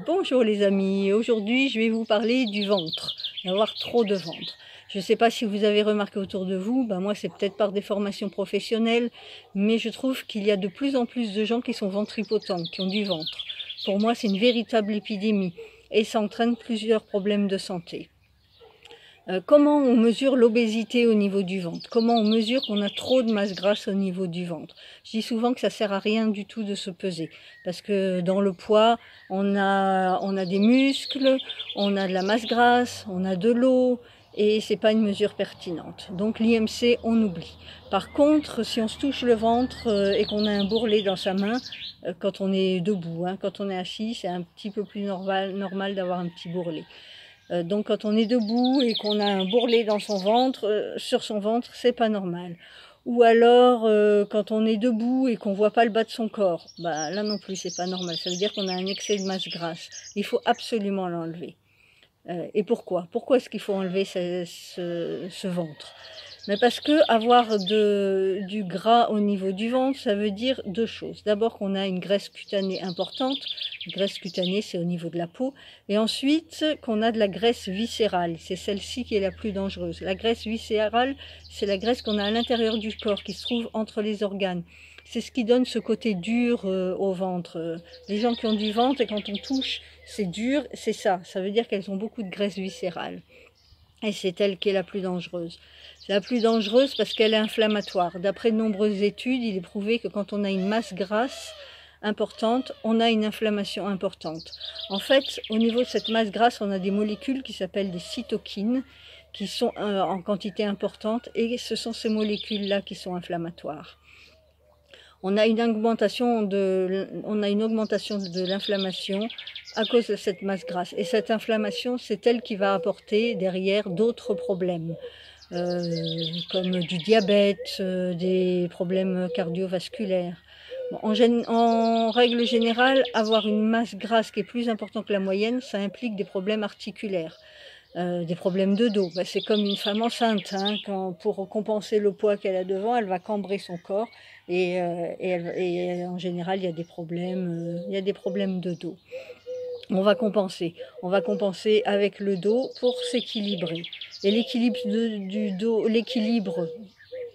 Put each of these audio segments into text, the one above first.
Bonjour les amis, aujourd'hui je vais vous parler du ventre, d'avoir trop de ventre. Je ne sais pas si vous avez remarqué autour de vous, moi c'est peut-être par des formations professionnelles, mais je trouve qu'il y a de plus en plus de gens qui sont ventripotents, qui ont du ventre. Pour moi c'est une véritable épidémie et ça entraîne plusieurs problèmes de santé. Comment on mesure l'obésité au niveau du ventre? Comment on mesure qu'on a trop de masse grasse au niveau du ventre? Je dis souvent que ça sert à rien du tout de se peser, parce que dans le poids, on a des muscles, on a de la masse grasse, on a de l'eau, et c'est pas une mesure pertinente. Donc l'IMC, on oublie. Par contre, si on se touche le ventre et qu'on a un bourrelet dans sa main, quand on est debout, quand on est assis, c'est un petit peu plus normal d'avoir un petit bourrelet. Donc quand on est debout et qu'on a un bourrelet dans son ventre, sur son ventre, c'est pas normal. Ou alors quand on est debout et qu'on voit pas le bas de son corps, là non plus c'est pas normal. Ça veut dire qu'on a un excès de masse grasse. Il faut absolument l'enlever. Et pourquoi? Pourquoi est-ce qu'il faut enlever ce ventre? Mais parce que avoir du gras au niveau du ventre, ça veut dire deux choses. D'abord qu'on a une graisse cutanée importante. La graisse cutanée, c'est au niveau de la peau. Et ensuite, qu'on a de la graisse viscérale. C'est celle-ci qui est la plus dangereuse. La graisse viscérale, c'est la graisse qu'on a à l'intérieur du corps, qui se trouve entre les organes. C'est ce qui donne ce côté dur au ventre. Les gens qui ont du ventre, et quand on touche, c'est dur, c'est ça. Ça veut dire qu'elles ont beaucoup de graisse viscérale. Et c'est elle qui est la plus dangereuse. C'est la plus dangereuse parce qu'elle est inflammatoire. D'après de nombreuses études, il est prouvé que quand on a une masse grasse importante, on a une inflammation importante. En fait, au niveau de cette masse grasse, on a des molécules qui s'appellent des cytokines, qui sont en quantité importante, et ce sont ces molécules-là qui sont inflammatoires. On a une augmentation de l'inflammation à cause de cette masse grasse. Et cette inflammation, c'est elle qui va apporter derrière d'autres problèmes, comme du diabète, des problèmes cardiovasculaires. En règle générale, avoir une masse grasse qui est plus importante que la moyenne, ça implique des problèmes articulaires. Des problèmes de dos. C'est comme une femme enceinte, pour compenser le poids qu'elle a devant, elle va cambrer son corps et en général il y a des problèmes de dos. On va compenser avec le dos pour s'équilibrer. Et l'équilibre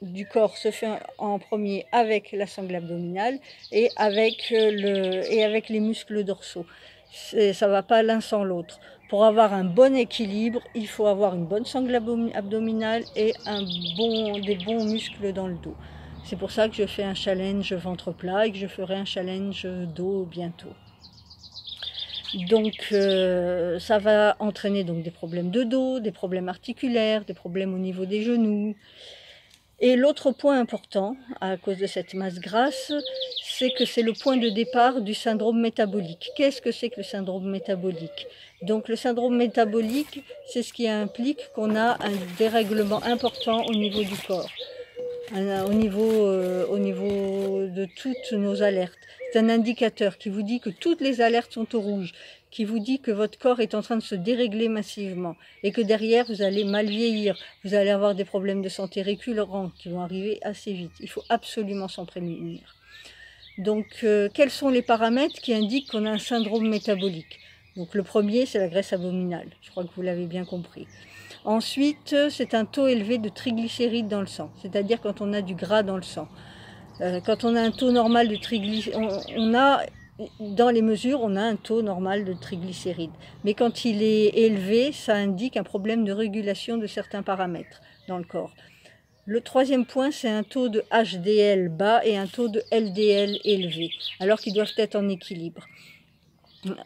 du corps se fait en premier avec la sangle abdominale et avec les muscles dorsaux. Ça va pas l'un sans l'autre. Pour avoir un bon équilibre, il faut avoir une bonne sangle abdominale et des bons muscles dans le dos. C'est pour ça que je fais un challenge ventre plat et que je ferai un challenge dos bientôt. Donc ça va entraîner donc des problèmes de dos, des problèmes articulaires, des problèmes au niveau des genoux. Et l'autre point important, à cause de cette masse grasse, c'est que c'est le point de départ du syndrome métabolique. Qu'est-ce que c'est que le syndrome métabolique? Donc le syndrome métabolique, c'est ce qui implique qu'on a un dérèglement important au niveau du corps, au niveau de toutes nos alertes. C'est un indicateur qui vous dit que toutes les alertes sont au rouge, qui vous dit que votre corps est en train de se dérégler massivement et que derrière vous allez mal vieillir, vous allez avoir des problèmes de santé récurrents qui vont arriver assez vite. Il faut absolument s'en prémunir. Donc quels sont les paramètres qui indiquent qu'on a un syndrome métabolique? Donc le premier, c'est la graisse abdominale, je crois que vous l'avez bien compris. Ensuite, c'est un taux élevé de triglycérides dans le sang, c'est-à-dire quand on a du gras dans le sang. Quand on a un taux normal de triglycérides, dans les mesures, on a un taux normal de triglycérides. Mais quand il est élevé, ça indique un problème de régulation de certains paramètres dans le corps. Le troisième point, c'est un taux de HDL bas et un taux de LDL élevé, alors qu'ils doivent être en équilibre.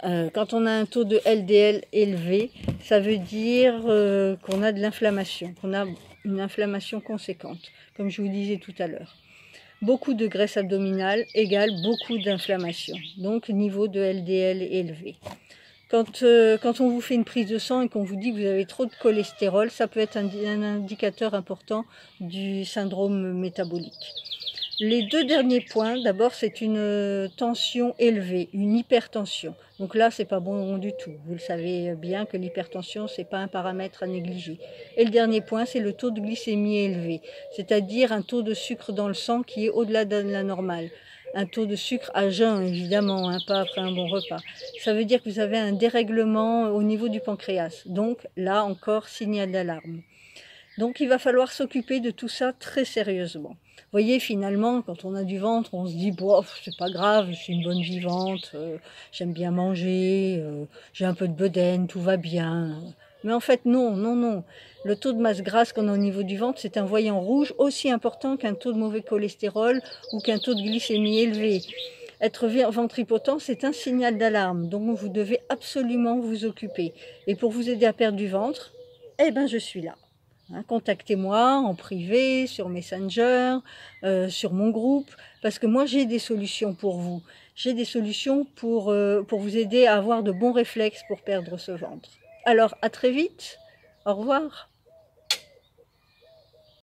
Quand on a un taux de LDL élevé, ça veut dire qu'on a de l'inflammation, qu'on a une inflammation conséquente, comme je vous disais tout à l'heure. Beaucoup de graisse abdominale égale beaucoup d'inflammation, donc niveau de LDL élevé. Quand on vous fait une prise de sang et qu'on vous dit que vous avez trop de cholestérol, ça peut être un indicateur important du syndrome métabolique. Les deux derniers points, d'abord c'est une tension élevée, une hypertension. Donc là c'est pas bon du tout. Vous le savez bien que l'hypertension c'est pas un paramètre à négliger. Et le dernier point c'est le taux de glycémie élevé, c'est-à-dire un taux de sucre dans le sang qui est au-delà de la normale. un taux de sucre à jeun, évidemment, hein, pas après un bon repas. Ça veut dire que vous avez un dérèglement au niveau du pancréas. Donc là encore, signal d'alarme. Donc il va falloir s'occuper de tout ça très sérieusement. Vous voyez, finalement, quand on a du ventre, on se dit, bof, c'est pas grave, je suis une bonne vivante, j'aime bien manger, j'ai un peu de bedaine, tout va bien. Mais en fait, non, non, non. Le taux de masse grasse qu'on a au niveau du ventre, c'est un voyant rouge aussi important qu'un taux de mauvais cholestérol ou qu'un taux de glycémie élevé. Être ventripotent, c'est un signal d'alarme, donc vous devez absolument vous occuper. Et pour vous aider à perdre du ventre, eh ben, je suis là. Hein, contactez-moi en privé, sur Messenger, sur mon groupe, parce que moi j'ai des solutions pour vous. J'ai des solutions pour vous aider à avoir de bons réflexes pour perdre ce ventre. Alors à très vite, au revoir.